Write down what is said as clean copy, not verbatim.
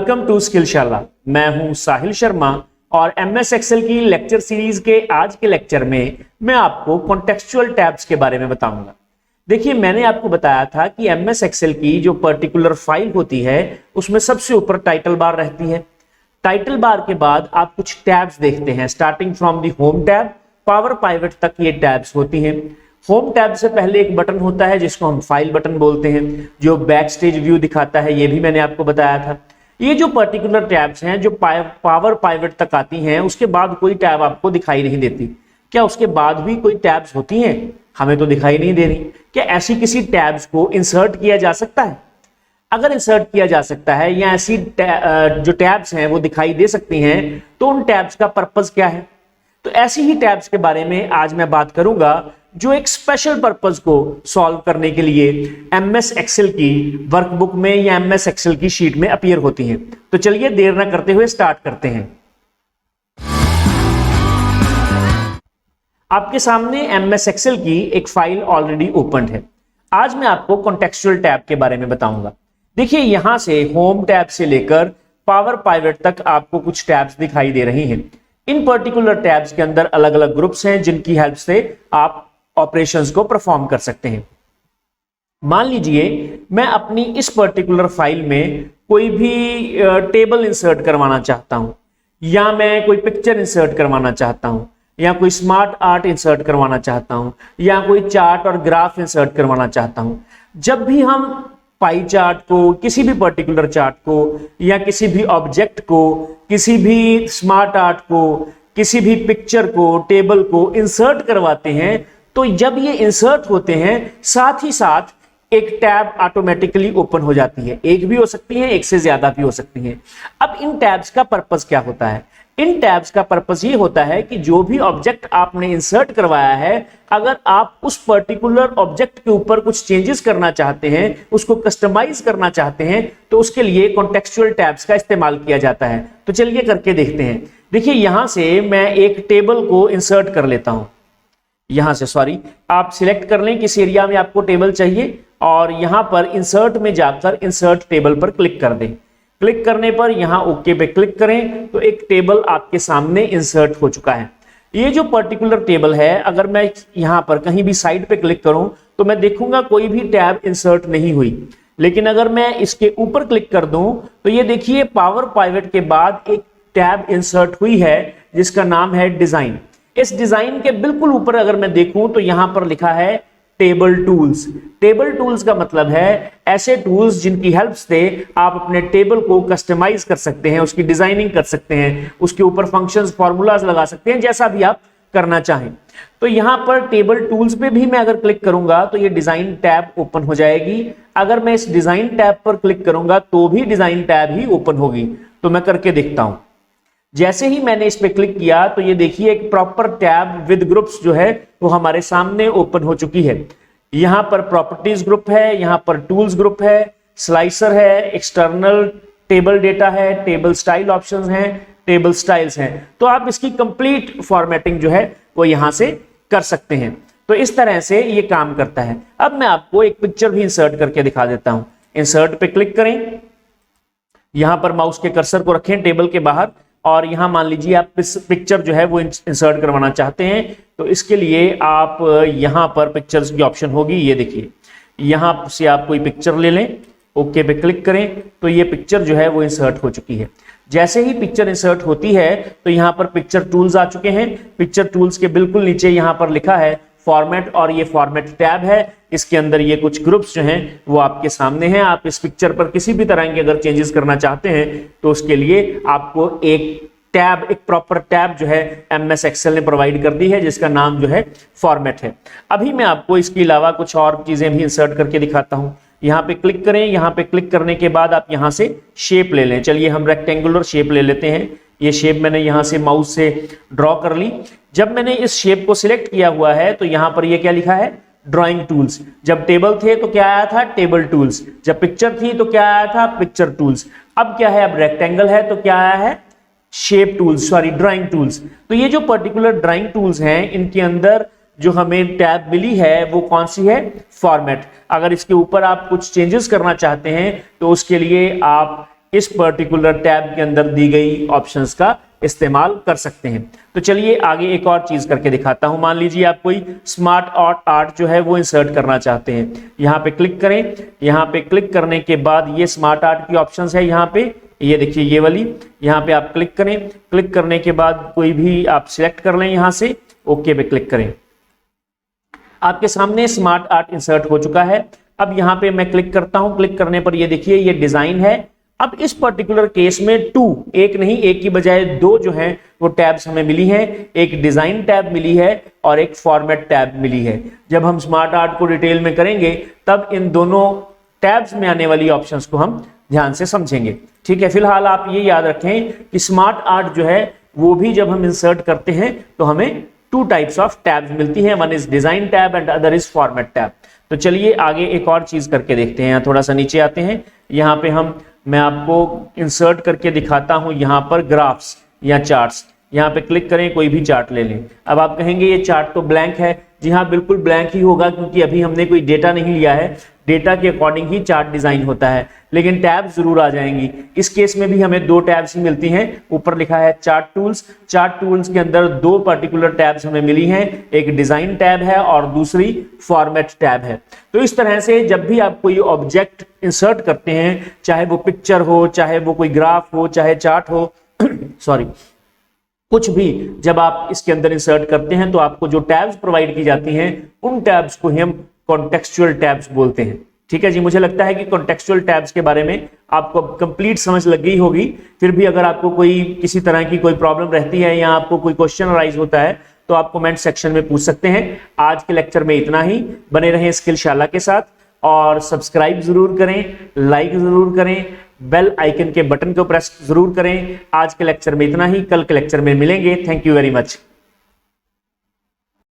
Welcome to स्किलशाला। मैं हूं साहिल शर्मा और एमएस एक्सेल की लेक्चर सीरीज के आज के लेक्चर में मैं आपको कॉन्टेक्सचुअल टैब्स के बारे में बताऊंगा। देखिए, मैंने आपको बताया था कि एमएस एक्सेल की जो पर्टिकुलर फाइल होती है उसमें सबसे ऊपर टाइटल बार रहती है। टाइटल बार के बाद आप कुछ टैब्स देखते हैं, starting from the home tab power pivot तक ये टैब्स होती हैं। होम टैब से पहले एक बटन होता है जिसको हम फाइल बटन बोलते हैं, जो बैक स्टेज व्यू दिखाता है, ये भी मैंने आपको बताया था। ये जो पर्टिकुलर टैब्स हैं जो पावर पाइवट तक आती हैं, उसके बाद कोई टैब आपको दिखाई नहीं देती। क्या उसके बाद भी कोई टैब्स होती हैं? हमें तो दिखाई नहीं दे रही। क्या ऐसी किसी टैब्स को इंसर्ट किया जा सकता है? अगर इंसर्ट किया जा सकता है या ऐसी जो टैब्स हैं वो दिखाई दे सकती हैं, तो उन टैब्स का पर्पस क्या है? तो ऐसी ही टैब्स के बारे में आज मैं बात करूंगा जो एक स्पेशल पर्पस को सॉल्व करने के लिए एमएस एक्सेल की वर्कबुक में या एमएस एक्सेल की शीट में अपीयर होती हैं। तो चलिए देर ना करते हुए स्टार्ट करते हैं। आपके सामने एमएस एक्सेल की एक फाइल ऑलरेडी ओपन है। आज मैं आपको कॉन्टेक्सचुअल टैब के बारे में बताऊंगा। देखिए, यहां से होम टैब से लेकर पावर पाइवट तक आपको कुछ टैब्स दिखाई दे रही हैं। इन पर्टिकुलर टैब्स के अंदर अलग अलग ग्रुप्स हैं जिनकी हेल्प से आप ऑपरेशंस को परफॉर्म कर सकते हैं। मान लीजिए मैं अपनी इस पर्टिकुलर फाइल में कोई भी टेबल इंसर्ट करवाना चाहता हूं, या मैं कोई पिक्चर इंसर्ट करवाना चाहता हूं, या कोई स्मार्ट आर्ट इंसर्ट करवाना चाहता हूं, या कोई चार्ट और ग्राफ इंसर्ट करवाना चाहता हूं। जब भी हम पाई चार्ट को, किसी भी पर्टिकुलर चार्ट को, या किसी भी ऑब्जेक्ट को, किसी भी स्मार्ट आर्ट को, किसी भी पिक्चर को, टेबल को इंसर्ट करवाते हैं, तो जब ये इंसर्ट होते हैं साथ ही साथ एक टैब ऑटोमेटिकली ओपन हो जाती है। एक भी हो सकती है, एक से ज्यादा भी हो सकती है। अब इन टैब्स का पर्पस क्या होता है? इन टैब्स का पर्पस ये होता है कि जो भी ऑब्जेक्ट आपने इंसर्ट करवाया है, अगर आप उस पर्टिकुलर ऑब्जेक्ट के ऊपर कुछ चेंजेस करना चाहते हैं, उसको कस्टमाइज करना चाहते हैं, तो उसके लिए कॉन्टेक्सचुअल टैब्स का इस्तेमाल किया जाता है। तो चलिए करके देखते हैं। देखिए, यहां से मैं एक टेबल को इंसर्ट कर लेता हूं। यहां से आप सिलेक्ट कर लें किस एरिया में आपको टेबल चाहिए, और यहां पर इंसर्ट में जाकर इंसर्ट टेबल पर क्लिक कर दें। क्लिक करने पर यहां ओके पे क्लिक करें तो एक टेबल आपके सामने इंसर्ट हो चुका है। ये जो पर्टिकुलर टेबल है, अगर मैं यहां पर कहीं भी साइड पे क्लिक करूं तो मैं देखूंगा कोई भी टैब इंसर्ट नहीं हुई। लेकिन अगर मैं इसके ऊपर क्लिक कर दूं तो ये देखिए, पावर पाइवट के बाद एक टैब इंसर्ट हुई है जिसका नाम है डिजाइन। इस डिजाइन के बिल्कुल ऊपर अगर मैं देखूं तो यहां पर लिखा है टेबल टूल्स। टेबल टूल्स का मतलब है ऐसे टूल्स जिनकी हेल्प से आप अपने टेबल को कस्टमाइज कर सकते हैं, उसकी डिजाइनिंग कर सकते हैं, उसके ऊपर फंक्शंस, फॉर्मूलाज लगा सकते हैं, जैसा भी आप करना चाहें। तो यहां पर टेबल टूल्स पे भी मैं अगर क्लिक करूंगा तो ये डिजाइन टैब ओपन हो जाएगी। अगर मैं इस डिजाइन टैब पर क्लिक करूंगा तो भी डिजाइन टैब ही ओपन होगी। तो मैं करके देखता हूं। जैसे ही मैंने इस पे क्लिक किया तो ये देखिए एक प्रॉपर टैब विद ग्रुप्स जो है वो हमारे सामने ओपन हो चुकी है। यहां पर प्रॉपर्टीज ग्रुप है, यहां पर टूल्स ग्रुप है, स्लाइसर है, एक्सटर्नल टेबल डेटा है, टेबल स्टाइल ऑप्शंस हैं, टेबल स्टाइल्स हैं। तो आप इसकी कंप्लीट फॉर्मेटिंग जो है वो यहां से कर सकते हैं। तो इस तरह से ये काम करता है। अब मैं आपको एक पिक्चर भी इंसर्ट करके दिखा देता हूं। इंसर्ट पे क्लिक करें, यहां पर माउस के कर्सर को रखें टेबल के बाहर, और यहां मान लीजिए आप इस पिक्चर जो है वो इंसर्ट करवाना चाहते हैं। तो इसके लिए आप यहां पर पिक्चर्स की ऑप्शन होगी, ये देखिए, यहां से आप कोई पिक्चर ले लें, ओके पे क्लिक करें तो ये पिक्चर जो है वो इंसर्ट हो चुकी है। जैसे ही पिक्चर इंसर्ट होती है तो यहां पर पिक्चर टूल्स आ चुके हैं। पिक्चर टूल्स के बिल्कुल नीचे यहां पर लिखा है फॉर्मेट, और ये फॉर्मेट टैब है। इसके अंदर ये कुछ ग्रुप्स जो हैं वो आपके सामने हैं। आप इस पिक्चर पर किसी भी तरह के अगर चेंजेस करना चाहते हैं तो उसके लिए आपको एक टैब, एक प्रॉपर टैब जो है एमएस एक्सेल ने प्रोवाइड कर दी है, जिसका नाम जो है फॉर्मेट है। अभी मैं आपको इसके अलावा कुछ और चीजें भी इंसर्ट करके दिखाता हूं। यहां पे क्लिक करें, यहां पे क्लिक करने के बाद आप यहां से शेप ले लें। चलिए हम रेक्टेंगुलर शेप ले लेते हैं। ये शेप मैंने यहां से माउस से ड्रॉ कर ली। जब मैंने इस शेप को सिलेक्ट किया हुआ है तो यहां पर ये क्या लिखा है? Drawing tools. जब टेबल थे तो क्या आया था? Table tools. जब पिक्चर थी तो क्या आया था? Picture tools. अब क्या है? अब रेक्टेंगल है तो क्या आया है? Shape tools, drawing tools. तो ये जो पर्टिकुलर ड्राइंग टूल्स हैं, इनके अंदर जो हमें टैब मिली है वो कौन सी है? फॉर्मेट। अगर इसके ऊपर आप कुछ चेंजेस करना चाहते हैं तो उसके लिए आप इस पर्टिकुलर टैब के अंदर दी गई ऑप्शंस का इस्तेमाल कर सकते हैं। तो चलिए आगे एक और चीज करके दिखाता हूं। मान लीजिए आप कोई स्मार्ट आर्ट जो है वो इंसर्ट करना चाहते हैं। यहाँ पे क्लिक करें, यहाँ पे क्लिक करने के बाद ये स्मार्ट आर्ट की ऑप्शंस है, यहाँ पे ये देखिए ये वाली, यहाँ पे आप क्लिक करें। क्लिक करने के बाद कोई भी आप सिलेक्ट कर लें, यहाँ से ओके पे क्लिक करें। आपके सामने स्मार्ट आर्ट इंसर्ट हो चुका है। अब यहाँ पे मैं क्लिक करता हूं। क्लिक करने पर ये देखिए ये डिजाइन है। अब इस पर्टिकुलर केस में टू, एक नहीं एक की बजाय दो जो हैं वो टैब्स हमें मिली हैं। एक डिजाइन टैब मिली है और एक फॉर्मेट टैब मिली है। जब हम स्मार्ट आर्ट को डिटेल में करेंगे तब इन दोनों टैब्स में आने वाली ऑप्शंस को हम ध्यान से समझेंगे। ठीक है, फिलहाल आप ये याद रखें कि स्मार्ट आर्ट जो है वो भी जब हम इंसर्ट करते हैं तो हमें टू टाइप्स ऑफ टैब्स मिलती हैं, one is design tab and other is format tab. तो चलिए आगे एक और चीज करके देखते हैं। थोड़ा सा नीचे आते हैं, यहाँ पे मैं आपको इंसर्ट करके दिखाता हूं यहाँ पर ग्राफ्स या चार्ट्स। यहाँ पे क्लिक करें, कोई भी चार्ट ले लें। अब आप कहेंगे ये चार्ट तो ब्लैंक है। जी हाँ, बिल्कुल ब्लैंक ही होगा क्योंकि अभी हमने कोई डेटा नहीं लिया है। डेटा के अकॉर्डिंग ही चार्ट डिजाइन होता है, लेकिन टैब जरूर आ जाएंगी। इस केस में भी हमें दो टैब्स ही मिलती हैं। ऊपर लिखा है चार्ट टूल्स। चार्ट टूल्स के अंदर दो पर्टिकुलर टैब्स हमें मिली हैं, एक डिजाइन टैब है और दूसरी फॉर्मेट टैब है। तो इस तरह से जब भी आप कोई ऑब्जेक्ट इंसर्ट करते हैं, चाहे वो पिक्चर हो, चाहे वो कोई ग्राफ हो, चाहे चार्ट हो सॉरी, कुछ भी जब आप इसके अंदर इंसर्ट करते हैं तो आपको जो टैब्स प्रोवाइड की जाती हैं उन टैब्स को हम कॉन्टेक्सचुअल टैब्स बोलते हैं। ठीक है जी, मुझे लगता है कि कॉन्टेक्सचुअल टैब्स के बारे में आपको कंप्लीट समझ लग गई होगी। फिर भी अगर आपको कोई किसी तरह की कोई प्रॉब्लम रहती है या आपको कोई क्वेश्चन अराइज होता है तो आप कमेंट सेक्शन में पूछ सकते हैं। आज के लेक्चर में इतना ही। बने रहें स्किलशाला के साथ और सब्सक्राइब जरूर करें, लाइक जरूर करें, बेल आइकन के बटन को प्रेस जरूर करें। आज के लेक्चर में इतना ही, कल के लेक्चर में मिलेंगे। Thank you very much.